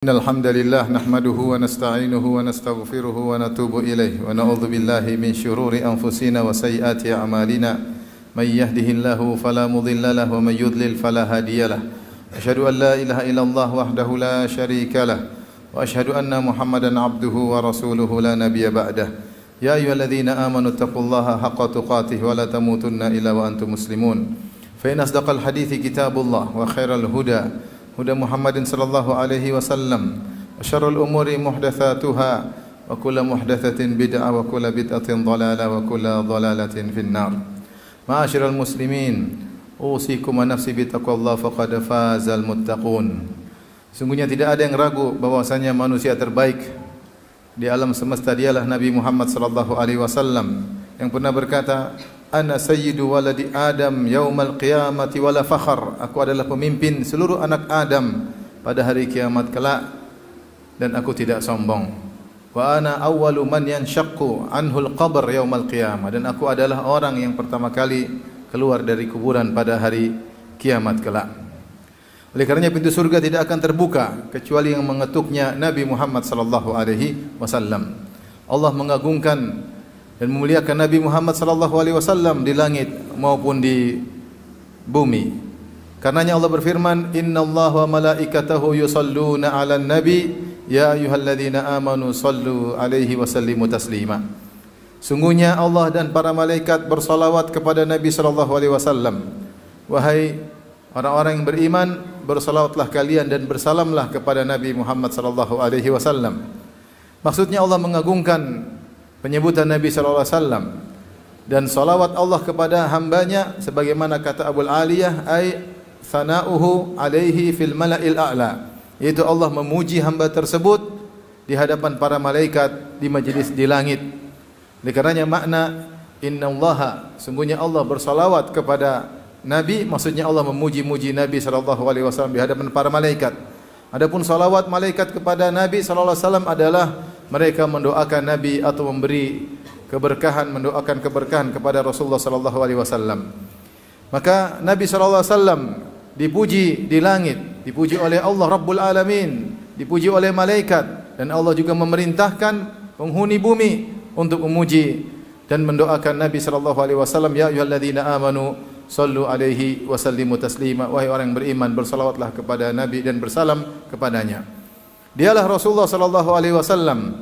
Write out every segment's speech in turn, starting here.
Innal hamdalillah nahmaduhu wa nasta'inuhu wa nastaghfiruhu wa natubu ilayh wa na'udzu billahi min shururi anfusina wa sayyiati a'malina may yahdihillahu fala mudilla lahu wa may yudlil fala hadiyalah. Asyhadu an la ilaha illallah wahdahu la syarika lah wa asyhadu anna Muhammadan abduhu wa rasuluhu la nabiyya ba'dah. Ya ayyuhalladzina amanu taqullaha haqqa tuqatih wa la tamutunna illa wa antum muslimun. Fa in asdaqal hadithi kitabullah wa khairal huda huda Muhammadin sallallahu alaihi wasallam wa syarrul umuri muhdatsatuha wa kullu muhdatsatin bid'ah wa kullu bid'atin dhalalah wa kullu dhalalatin finnar. Ma'asyiral muslimin, usikum wa nafsi bittaqwallah faqad fazal muttaqun. Sungguhnya tidak ada yang ragu bahwasanya manusia terbaik di alam semesta dialah Nabi Muhammad sallallahu alaihi wasallam yang pernah berkata, Ana sayyidu waladi Adam yaumal qiyamati wala fakhar. Aku adalah pemimpin seluruh anak Adam pada hari kiamat kelak dan aku tidak sombong. Wa ana awwalu man yanshaqqu anhul qabr yaumal qiyamah, dan aku adalah orang yang pertama kali keluar dari kuburan pada hari kiamat kelak. Oleh karenanya pintu surga tidak akan terbuka kecuali yang mengetuknya Nabi Muhammad sallallahu alaihi wasallam. Allah mengagungkan dan memuliakan Nabi Muhammad sallallahu alaihi wasallam di langit maupun di bumi. Karenanya Allah berfirman, "Innallaha wa malaikatahu yusholluna 'alan nabi, ya ayyuhalladzina amanu shallu 'alaihi wa sallimu taslima." Sungguhnya Allah dan para malaikat bersalawat kepada Nabi sallallahu alaihi wasallam. Wahai orang-orang yang beriman, bersalawatlah kalian dan bersalamlah kepada Nabi Muhammad sallallahu alaihi wasallam. Maksudnya Allah mengagungkan penyebutan Nabi sallallahu alaihi wasallam dan salawat Allah kepada hambanya sebagaimana kata Abu Aliyah, ay sana'uhu alaihi fil mala'il a'la, yaitu Allah memuji hamba tersebut di hadapan para malaikat di majlis di langit. Oleh karenanya makna innallaha, sungguhnya Allah bersalawat kepada Nabi, maksudnya Allah memuji-muji Nabi sallallahu alaihi wasallam di hadapan para malaikat. Adapun salawat malaikat kepada Nabi sallallahu alaihi wasallam adalah mereka mendoakan Nabi atau memberi keberkahan, mendoakan keberkahan kepada Rasulullah sallallahu alaihi wasallam. Maka Nabi sallallahu alaihi wasallam dipuji di langit, dipuji oleh Allah Rabbul Alamin, dipuji oleh malaikat, dan Allah juga memerintahkan penghuni bumi untuk memuji dan mendoakan Nabi sallallahu alaihi wasallam, ya ayyuhalladzina amanu sallu alaihi wa sallimu taslima. Wahai orang yang beriman, bersalawatlah kepada Nabi dan bersalam kepadanya. Dialah Rasulullah sallallahu alaihi wasallam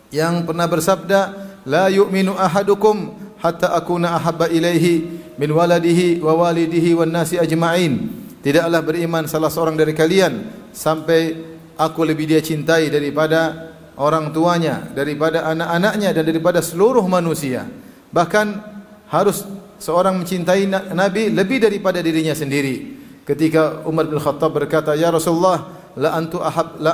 yang pernah bersabda, la yu'minu ahadukum hatta akuna ahabba ilaihi min waladihi wa walidihi wan nasi ajma'in. Tidaklah beriman salah seorang dari kalian sampai aku lebih dia cintai daripada orang tuanya, daripada anak-anaknya, dan daripada seluruh manusia. Bahkan harus seorang mencintai Nabi lebih daripada dirinya sendiri. Ketika Umar bin Khattab berkata, ya Rasulullah, la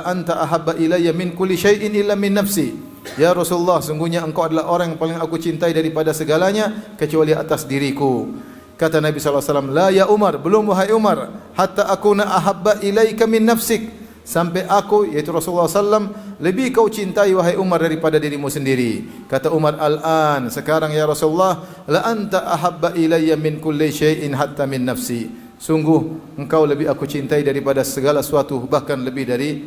anta ahabba ilayya min kulli syai'in illa min nafsi. Ya Rasulullah, sungguhnya engkau adalah orang yang paling aku cintai daripada segalanya kecuali atas diriku. Kata Nabi sallallahu alaihi wasallam, la ya Umar, belum wahai Umar, hatta akuna ahabba ilaika min nafsik, sampai aku, yaitu Rasulullah sallam, lebih kau cintai wahai Umar daripada dirimu sendiri. Kata Umar, al-an, sekarang ya Rasulullah, la anta ahabba ilayya min kulli syai'in hatta min nafsi. Sungguh engkau lebih aku cintai daripada segala sesuatu, bahkan lebih dari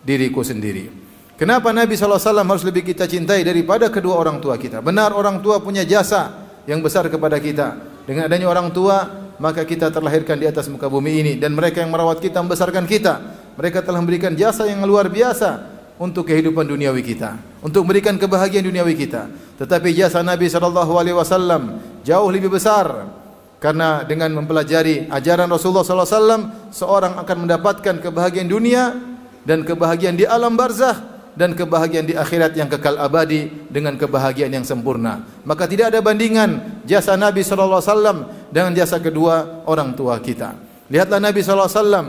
diriku sendiri. Kenapa Nabi sallallahu alaihi wasallam harus lebih kita cintai daripada kedua orang tua kita? Benar, orang tua punya jasa yang besar kepada kita. Dengan adanya orang tua, maka kita terlahirkan di atas muka bumi ini, dan mereka yang merawat kita, membesarkan kita. Mereka telah memberikan jasa yang luar biasa untuk kehidupan duniawi kita, untuk memberikan kebahagiaan duniawi kita. Tetapi jasa Nabi sallallahu alaihi wasallam jauh lebih besar. Karena dengan mempelajari ajaran Rasulullah sallallahu alaihi wasallam, seorang akan mendapatkan kebahagiaan dunia dan kebahagiaan di alam barzakh dan kebahagiaan di akhirat yang kekal abadi dengan kebahagiaan yang sempurna. Maka tidak ada bandingan jasa Nabi sallallahu alaihi wasallam dengan jasa kedua orang tua kita. Lihatlah Nabi sallallahu alaihi wasallam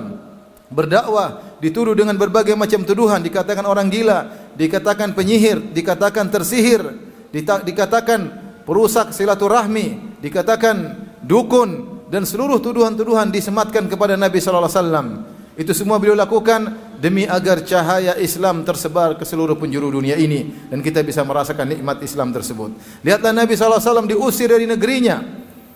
berdakwah, dituduh dengan berbagai macam tuduhan, dikatakan orang gila, dikatakan penyihir, dikatakan tersihir, dikatakan perusak silaturahmi, dikatakan dukun, dan seluruh tuduhan-tuduhan disematkan kepada Nabi sallallahu alaihi wasallam. Itu semua beliau lakukan demi agar cahaya Islam tersebar ke seluruh penjuru dunia ini dan kita bisa merasakan nikmat Islam tersebut. Lihatlah Nabi sallallahu alaihi wasallam diusir dari negerinya.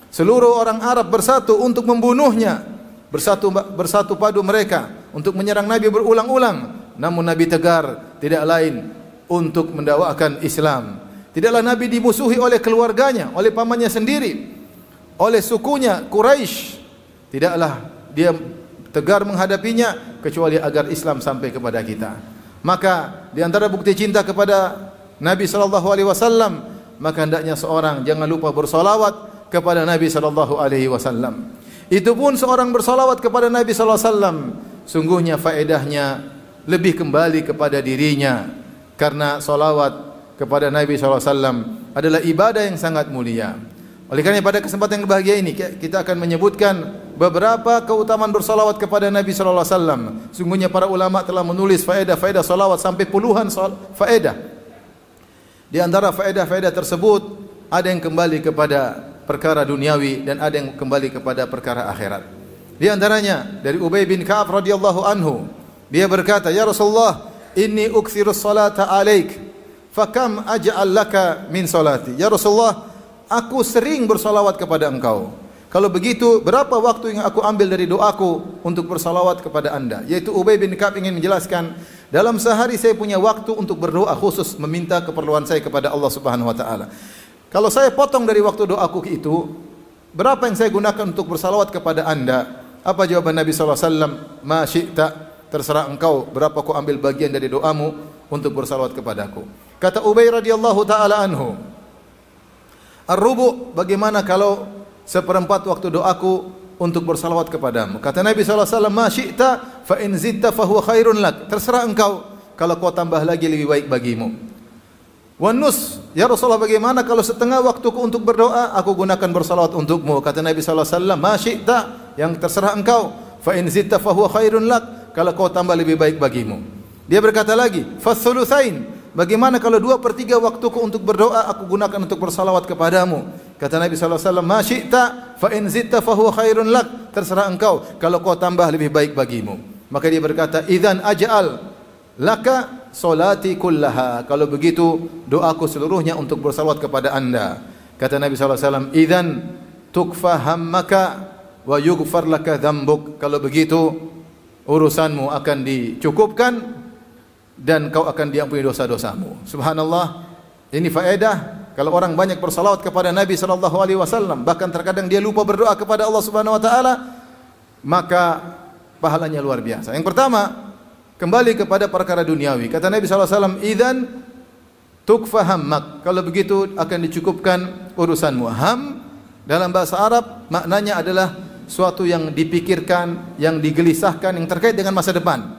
Seluruh orang Arab bersatu untuk membunuhnya. Bersatu padu mereka untuk menyerang Nabi berulang-ulang. namun Nabi tegar tidak lain untuk mendakwakan Islam. Tidaklah Nabi dimusuhi oleh keluarganya, oleh pamannya sendiri, oleh sukunya Quraisy. Tidaklah dia tegar menghadapinya kecuali agar Islam sampai kepada kita. Maka di antara bukti cinta kepada Nabi sallallahu alaihi wasallam, maka hendaknya seorang jangan lupa bersolawat kepada Nabi sallallahu alaihi wasallam. Itu pun seorang bersolawat kepada Nabi sallallahu alaihi wasallam, sungguhnya faedahnya lebih kembali kepada dirinya, karena solawat kepada Nabi sallallahu alaihi wasallam adalah ibadah yang sangat mulia. Oleh karena pada kesempatan yang berbahagia ini kita akan menyebutkan beberapa keutamaan bersalawat kepada Nabi sallallahu alaihi wasallam. Sungguhnya para ulama telah menulis faedah-faedah salawat sampai puluhan faedah. Di antara faedah-faedah tersebut ada yang kembali kepada perkara duniawi dan ada yang kembali kepada perkara akhirat. Di antaranya dari Ubay bin Ka'ab radhiyallahu anhu, dia berkata, "Ya Rasulullah, inni ukthirus salata alaik, fakam aj'al laka min salati." Ya Rasulullah, aku sering bersalawat kepada engkau. Kalau begitu, berapa waktu yang aku ambil dari doaku untuk bersalawat kepada anda? Yaitu Ubay bin Ka'ab ingin menjelaskan, dalam sehari saya punya waktu untuk berdoa khusus, meminta keperluan saya kepada Allah Subhanahu wa taala. Kalau saya potong dari waktu doaku itu, berapa yang saya gunakan untuk bersalawat kepada anda? Apa jawaban Nabi sallallahu alaihi wasallam? Ma syi'ta, terserah engkau berapa aku ambil bagian dari doamu untuk bersalawat kepadaku. Kata Ubay radhiyallahu taala anhu, Ar-rubu, bagaimana kalau seperempat waktu doaku untuk bersalawat kepadamu? Kata Nabi sallallahu alaihi wasallam, "Ma syi'ta fa in zidta fa huwa khairun lak." Terserah engkau, kalau kau tambah lagi lebih baik bagimu. Wan nus, ya Rasulullah, bagaimana kalau setengah waktuku untuk berdoa aku gunakan bersalawat untukmu? Kata Nabi sallallahu alaihi wasallam, "Ma syi'ta," yang terserah engkau, "fa in zidta fa huwa khairun lak." Kalau kau tambah lebih baik bagimu. Dia berkata lagi, "Fa thulutsain," bagaimana kalau 2/3 waktuku untuk berdoa aku gunakan untuk bersalawat kepadamu? Kata Nabi sallallahu alaihi wasallam, "Ma syi'ta fa in zidta fa huwa khairun lak." Terserah engkau, kalau kau tambah lebih baik bagimu. Maka dia berkata, "Idzan aj'al laka salati kullaha." Kalau begitu, doaku seluruhnya untuk bersalawat kepada anda. Kata Nabi sallallahu alaihi wasallam, "Idzan tukfa hammaka wa yughfar laka dzambuk." Kalau begitu, urusanmu akan dicukupkan dan kau akan diampuni dosa-dosamu. Subhanallah, ini faedah kalau orang banyak bersalawat kepada Nabi sallallahu alaihi wasallam, bahkan terkadang dia lupa berdoa kepada Allah Subhanahu wa taala, maka pahalanya luar biasa. Yang pertama, kembali kepada perkara duniawi. Kata Nabi sallallahu alaihi wasallam, "Idzan tukfa hammak." Kalau begitu akan dicukupkan urusanmu. Ham dalam bahasa Arab maknanya adalah suatu yang dipikirkan, yang digelisahkan, yang terkait dengan masa depan.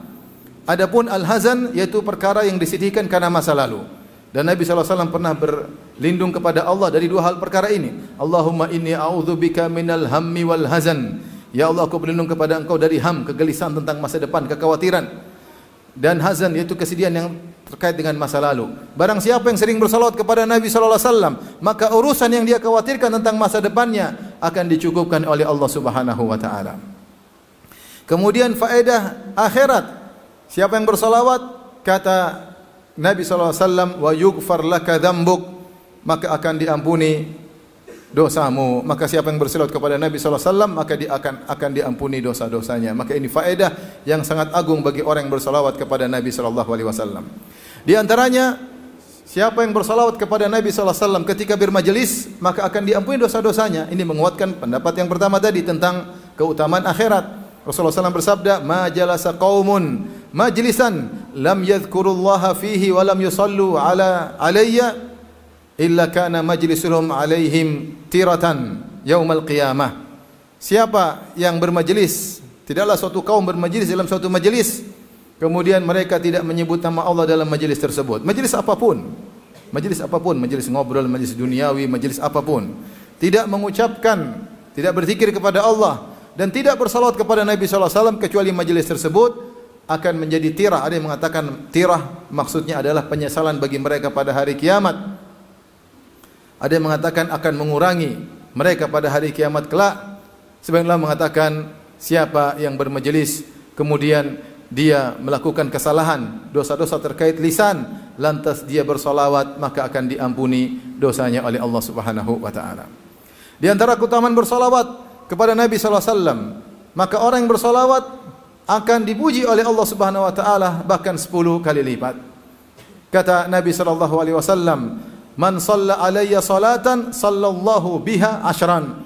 Adapun al-hazan yaitu perkara yang disedihkan karena masa lalu. Dan Nabi sallallahu alaihi wasallam pernah berlindung kepada Allah dari dua hal perkara ini. Allahumma inni a'udzubika minal hammi wal hazan. Ya Allah, aku berlindung kepada engkau dari ham, kegelisahan tentang masa depan, kekhawatiran. Dan hazan yaitu kesedihan yang terkait dengan masa lalu. Barang siapa yang sering bersalawat kepada Nabi sallallahu alaihi wasallam, maka urusan yang dia khawatirkan tentang masa depannya akan dicukupkan oleh Allah Subhanahu wa taala. Kemudian faedah akhirat. Siapa yang bersalawat, kata Nabi sallallahu alaihi wasallam, wa yughfar laka dzambuk, maka akan diampuni dosamu. Maka siapa yang bersalawat kepada Nabi sallallahu alaihi wasallam, maka dia akan diampuni dosa-dosanya. Maka ini faedah yang sangat agung bagi orang yang bersalawat kepada Nabi sallallahu alaihi wasallam. Di antaranya, siapa yang bersalawat kepada Nabi sallallahu alaihi wasallam ketika bermajelis, maka akan diampuni dosa-dosanya. Ini menguatkan pendapat yang pertama tadi tentang keutamaan akhirat. Rasulullah SAW bersabda, "Ma jalasa qaumun majlisan lam yadhkurullaha fihi wa lam yusallu alayya illa kana majlisuhum alaihim tiratan yaumal qiyamah." Siapa yang bermajelis, tidaklah suatu kaum bermajelis dalam suatu majelis, kemudian mereka tidak menyebut nama Allah dalam majelis tersebut. Majelis apapun, majelis ngobrol, majelis duniawi, majelis apapun, tidak mengucapkan, tidak berzikir kepada Allah dan tidak bersalawat kepada Nabi sallallahu alaihi wasallam, kecuali majelis tersebut akan menjadi tirah. Ada yang mengatakan tirah maksudnya adalah penyesalan bagi mereka pada hari kiamat. Ada yang mengatakan akan mengurangi mereka pada hari kiamat kelak. Sebagian ulama mengatakan siapa yang bermajelis kemudian dia melakukan kesalahan, dosa-dosa terkait lisan, lantas dia bersalawat, maka akan diampuni dosanya oleh Allah Subhanahu wa taala. Di antara keutamaan bersalawat kepada Nabi sallallahu alaihi wasallam, maka orang yang bersalawat akan dipuji oleh Allah Subhanahu wa taala bahkan 10 kali lipat. Kata Nabi sallallahu alaihi wasallam, "Man shalla alayya salatan sallallahu biha asyran."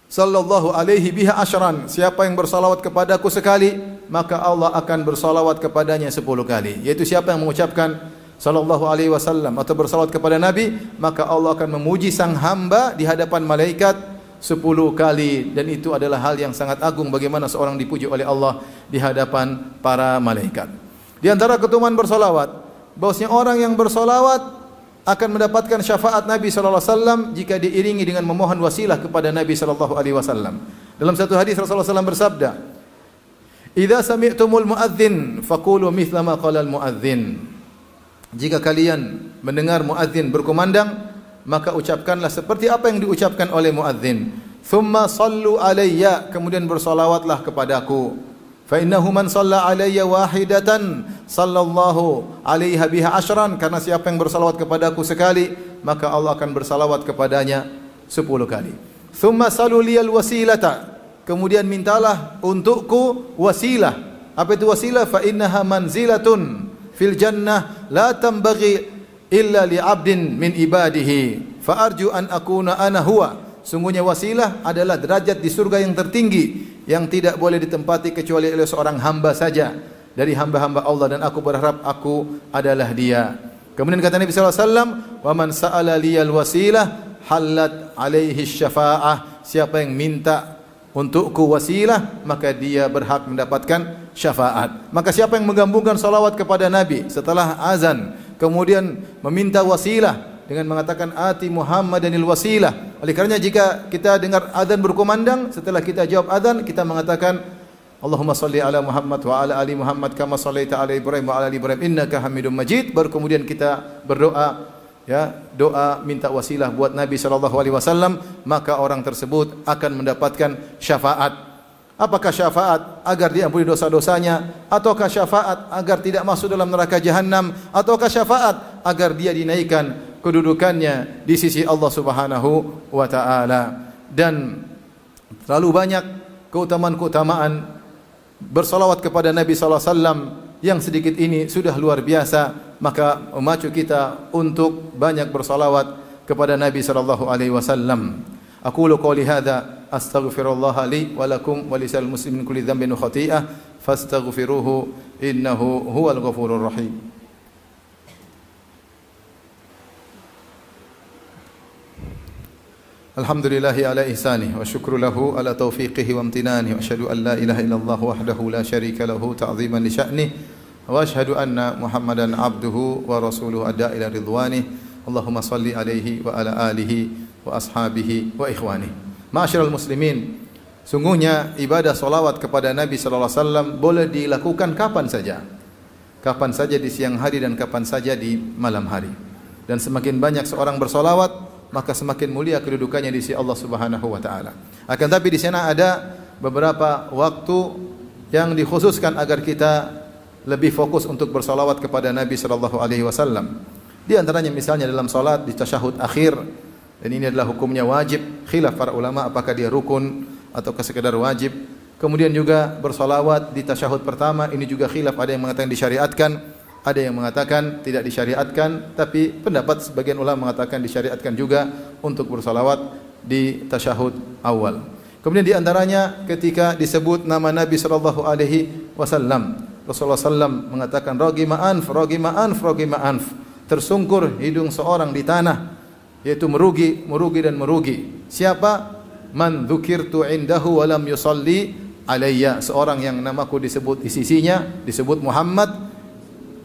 Sallallahu alaihi biha asyran. Siapa yang bersalawat kepadaku sekali, maka Allah akan bersalawat kepadanya 10 kali. Yaitu siapa yang mengucapkan sallallahu alaihi wasallam atau bersalawat kepada Nabi, maka Allah akan memuji sang hamba di hadapan malaikat 10 kali, dan itu adalah hal yang sangat agung bagaimana seorang dipuji oleh Allah di hadapan para malaikat. Di antara keutamaan bersolawat, bahwasanya orang yang bersolawat akan mendapatkan syafaat Nabi sallallahu alaihi wasallam jika diiringi dengan memohon wasilah kepada Nabi sallallahu alaihi wasallam. Dalam satu hadis Rasulullah SAW bersabda, "Idza sami'tumul muadzin faqulu mithla ma qala al muadzin." Jika kalian mendengar muadzin berkumandang, maka ucapkanlah seperti apa yang diucapkan oleh muadzin. Thumma sallu alayya, kemudian bersalawatlah kepadaku. Fa innahu man shalla alayya wahidatan sallallahu alaiha biha asyran, karena siapa yang bersalawat kepadaku sekali, maka Allah akan bersalawat kepadanya 10 kali. Thumma sallu liyal wasilata, kemudian mintalah untukku wasilah. Apa itu wasilah? Fa innaha manzilatun fil jannah la tambaghi illa li 'abdin min ibadihi fa arju an akuna ana huwa. Sungguhnya wasilah adalah derajat di surga yang tertinggi yang tidak boleh ditempati kecuali oleh seorang hamba saja dari hamba-hamba Allah, dan aku berharap aku adalah dia. Kemudian kata Nabi sallallahu alaihi wasallam, "Wa man sa'ala liyal wasilah halat alaihi syafa'ah." Siapa yang minta untukku wasilah, maka dia berhak mendapatkan syafaat. Maka siapa yang menggabungkan salawat kepada Nabi setelah azan, kemudian meminta wasilah dengan mengatakan ati Muhammadanil wasilah. Oleh karenanya jika kita dengar azan berkumandang, setelah kita jawab azan, kita mengatakan Allahumma salli ala Muhammad wa ala ali Muhammad kama sallaita ala Ibrahim wa ala ali Ibrahim innaka Hamidum Majid. Baru kemudian kita berdoa, ya, doa minta wasilah buat Nabi sallallahu alaihi wasallam, maka orang tersebut akan mendapatkan syafaat. Apakah syafaat agar diampuni dosa-dosanya, ataukah syafaat agar tidak masuk dalam neraka jahanam, ataukah syafaat agar dia dinaikkan kedudukannya di sisi Allah Subhanahu wa taala. Dan terlalu banyak keutamaan-keutamaan bersalawat kepada Nabi sallallahu alaihi wasallam yang sedikit ini sudah luar biasa, maka memacu kita untuk banyak bersalawat kepada Nabi sallallahu alaihi wasallam. Aqulu qouli hadza astaghfirullah li wa lakum wa lisal muslimin kulli dhanbin wa khati'ah fastaghfiruhu innahu huwal ghafurur rahim. Alhamdulillahi ala ihsanih wa syukru lahu ala taufiqihi wa amtinanihi wa asyhadu an la ilaha illallah wahdahu la syarika lahu ta'ziman li sya'nih wa asyhadu anna Muhammadan abduhu wa rasuluhu adda ila ridwanih. Allahumma salli alaihi wa ala alihi wa ashabihi wa ikhwani. Ma'asyiral muslimin, sungguhnya ibadah salawat kepada Nabi sallallahu alaihi wasallam boleh dilakukan kapan saja. Kapan saja di siang hari dan kapan saja di malam hari. Dan semakin banyak seorang bersalawat, maka semakin mulia kedudukannya di sisi Allah Subhanahu wa taala. Akan tapi di sana ada beberapa waktu yang dikhususkan agar kita lebih fokus untuk bersalawat kepada Nabi sallallahu alaihi wasallam. Di antaranya misalnya dalam salat di tasyahud akhir, dan ini adalah hukumnya wajib, khilaf para ulama apakah dia rukun atau sekedar wajib. Kemudian juga bersalawat di tasyahud pertama, ini juga khilaf, ada yang mengatakan disyariatkan, ada yang mengatakan tidak disyariatkan, tapi pendapat sebagian ulama mengatakan disyariatkan juga untuk bersalawat di tasyahud awal. Kemudian di antaranya ketika disebut nama Nabi sallallahu alaihi wasallam, Rasulullah sallam mengatakan ragima anf, ragima anf, ragima anf. Tersungkur hidung seorang di tanah, yaitu merugi, merugi dan merugi. Siapa? Man dzukirtu indahu wa lam yusalli alayya, seorang yang namaku disebut di sisinya, disebut Muhammad,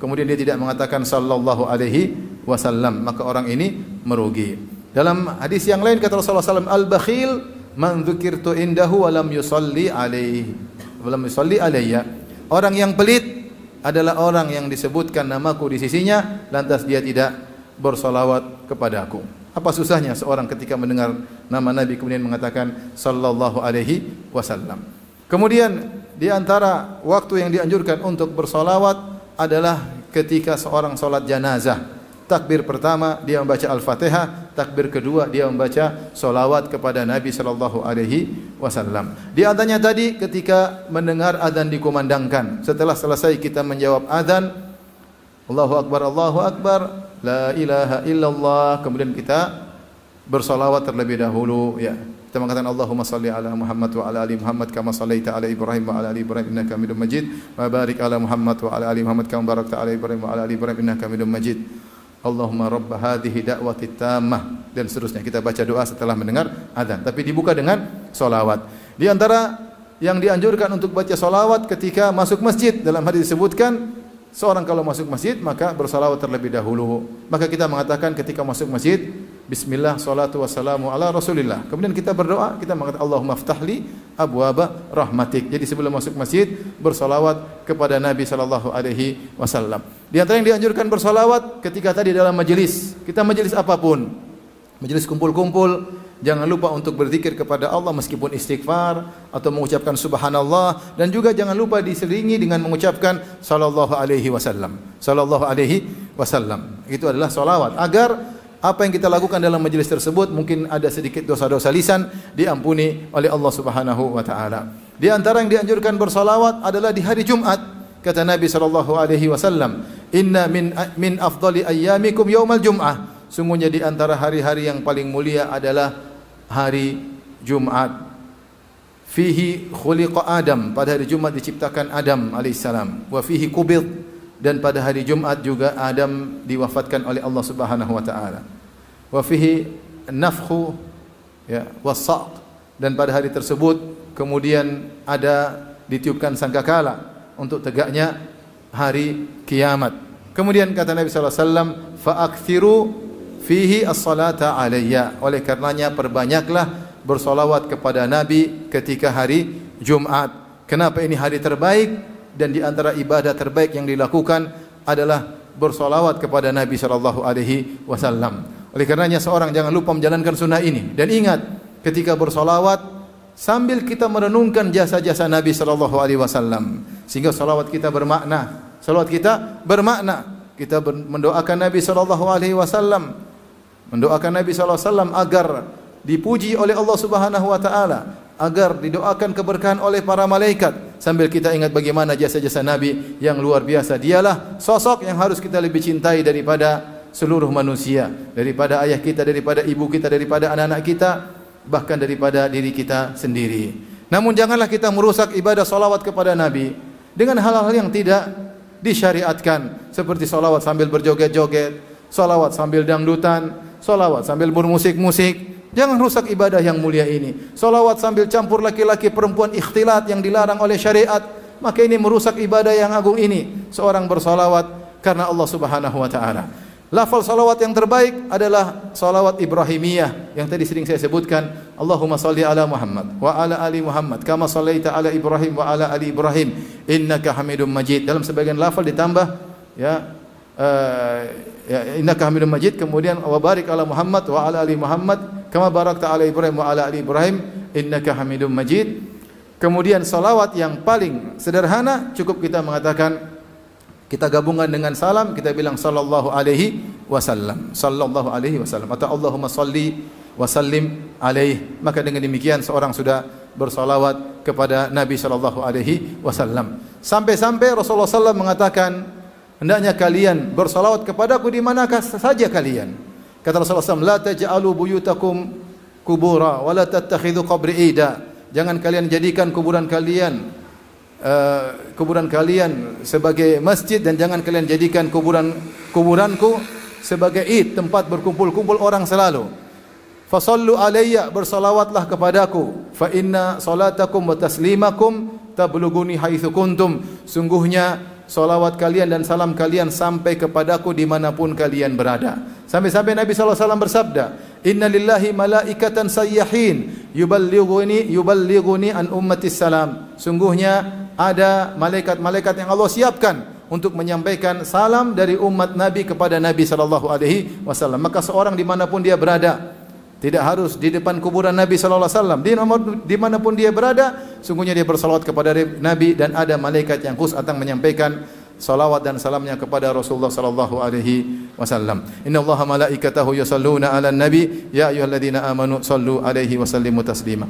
kemudian dia tidak mengatakan sallallahu alaihi wasallam, maka orang ini merugi. Dalam hadis yang lain kata Rasulullah SAW, al-bakhil man dzukirtu indahu wa lam yusalli alaihi wa lam yusalli alayya. Orang yang pelit adalah orang yang disebutkan namaku di sisinya, lantas dia tidak bersalawat kepadaku. Apa susahnya seorang ketika mendengar nama Nabi kemudian mengatakan sallallahu alaihi wasallam. Kemudian di antara waktu yang dianjurkan untuk bersalawat adalah ketika seorang salat janazah. Takbir pertama dia membaca Al-Fatihah, takbir kedua dia membaca solawat kepada Nabi sallallahu alaihi wasallam. Di antaranya tadi ketika mendengar azan dikumandangkan, setelah selesai kita menjawab azan, Allahu Akbar, la ilaha illallah, kemudian kita bersolawat terlebih dahulu, ya. Kita mengatakan Allahumma salli ala Muhammad wa ala ali Muhammad kama sallaita ala Ibrahim wa ala ali Ibrahim innaka Hamidum Majid wa barik ala Muhammad wa ala ali Muhammad kama barakta ala Ibrahim wa ala ali Ibrahim innaka Hamidum Majid. Allahumma rabb hadhihi da'wati tammah, dan seterusnya kita baca doa setelah mendengar azan, tapi dibuka dengan solawat. Di antara yang dianjurkan untuk baca solawat ketika masuk masjid, dalam hadis disebutkan seorang kalau masuk masjid maka bersolawat terlebih dahulu. Maka kita mengatakan ketika masuk masjid, bismillah, salatu wassalamu ala rasulillah. Kemudian kita berdoa, kita mengatakan Allahumma ftahli abwaba rahmatik. Jadi sebelum masuk masjid bersolawat kepada Nabi sallallahu alaihi wasallam. Di antara yang dianjurkan bersolawat ketika tadi dalam majelis, kita majelis apapun, majelis kumpul-kumpul, jangan lupa untuk berzikir kepada Allah meskipun istighfar atau mengucapkan subhanallah, dan juga jangan lupa diselingi dengan mengucapkan sallallahu alaihi wasallam. Sallallahu alaihi wasallam. Itu adalah solawat agar apa yang kita lakukan dalam majelis tersebut, mungkin ada sedikit dosa-dosa lisan, diampuni oleh Allah Subhanahu wa taala. Di antara yang dianjurkan bersolawat adalah di hari Jumat. Kata Nabi sallallahu alaihi wasallam, "Inna min afdali ayyamikum yaumal jum'ah." Sungguhnya di antara hari-hari yang paling mulia adalah hari Jumat. Fihi khuliqa Adam, pada hari Jumat diciptakan Adam alaihissalam. Wa fihi qubid, dan pada hari Jumat juga Adam diwafatkan oleh Allah Subhanahu wa taala. Wa fihi nafkhu, ya, was-saq, dan pada hari tersebut kemudian ada ditiupkan sangkakala untuk tegaknya hari kiamat. Kemudian kata Nabi sallallahu alaihi wasallam, fa aktsiru fihi as-salata alayya. Oleh karenanya perbanyaklah bersolawat kepada Nabi ketika hari Jumat. Kenapa ini hari terbaik? Dan di antara ibadah terbaik yang dilakukan adalah bersolawat kepada Nabi sallallahu alaihi wasallam. Oleh karenanya seorang jangan lupa menjalankan sunnah ini, dan ingat ketika bersolawat sambil kita merenungkan jasa-jasa Nabi sallallahu alaihi wasallam, sehingga solawat kita bermakna. Solawat kita bermakna. Kita mendoakan Nabi sallallahu alaihi wasallam, mendoakan Nabi sallallahu alaihi wasallam agar dipuji oleh Allah Subhanahu wa taala, agar didoakan keberkahan oleh para malaikat, sambil kita ingat bagaimana jasa-jasa Nabi yang luar biasa. Dialah sosok yang harus kita lebih cintai daripada seluruh manusia, daripada ayah kita, daripada ibu kita, daripada anak-anak kita, bahkan daripada diri kita sendiri. Namun janganlah kita merusak ibadah salawat kepada Nabi dengan hal-hal yang tidak disyariatkan, seperti salawat sambil berjoget-joget, salawat sambil dangdutan, salawat sambil bermusik-musik. Jangan rusak ibadah yang mulia ini. Salawat sambil campur laki-laki perempuan, ikhtilat yang dilarang oleh syariat, maka ini merusak ibadah yang agung ini. Seorang bersalawat karena Allah Subhanahu wa taala. Lafal salawat yang terbaik adalah salawat Ibrahimiyah yang tadi sering saya sebutkan. Allahumma salli ala Muhammad wa ala ali Muhammad kama sallaita ala Ibrahim wa ala ali Ibrahim innaka Hamidum Majid. Dalam sebagian lafal ditambah, ya, innaka Hamidum Majid, kemudian wa barik ala Muhammad wa ala ali Muhammad kama barakta ala Ibrahim wa ala ali Ibrahim innaka Hamidum Majid. Kemudian salawat yang paling sederhana cukup kita mengatakan, kita gabungkan dengan salam, kita bilang sallallahu alaihi wasallam, sallallahu alaihi wasallam, atau Allahumma salli wa sallim alaihi. Maka dengan demikian seorang sudah bersalawat kepada Nabi sallallahu alaihi wasallam. Sampai-sampai Rasulullah sallallahu mengatakan, hendaknya kalian bersalawat kepadaku di manakah saja kalian. Kata Rasulullah SAW, la taj'alu buyutakum kubura wa la tattakhidhu qabri ida. Jangan kalian jadikan kuburan kalian sebagai masjid, dan jangan kalian jadikan kuburanku sebagai id, tempat berkumpul-kumpul orang selalu. Fasallu alayya, bersalawatlah kepadaku. Fa inna salatakum wa taslimakum tablughuni haitsu kuntum. Sungguhnya salawat kalian dan salam kalian sampai kepadaku dimanapun kalian berada. Sampai-sampai Nabi SAW bersabda, Inna lillahi malaikatan sayyahin yuballighuni an ummatis salam. Sungguhnya ada malaikat-malaikat yang Allah siapkan untuk menyampaikan salam dari umat Nabi kepada Nabi SAW. Maka seorang dimanapun dia berada, tidak harus di depan kuburan Nabi SAW, dimanapun dia berada, sungguhnya dia bersalawat kepada Nabi, dan ada malaikat yang khusus datang menyampaikan salawat dan salamnya kepada Rasulullah sallallahu alaihi wasallam. Innallaha malaikatahu yusalluna 'alan nabi ya ayyuhalladzina amanu sallu alaihi wa sallimu taslima.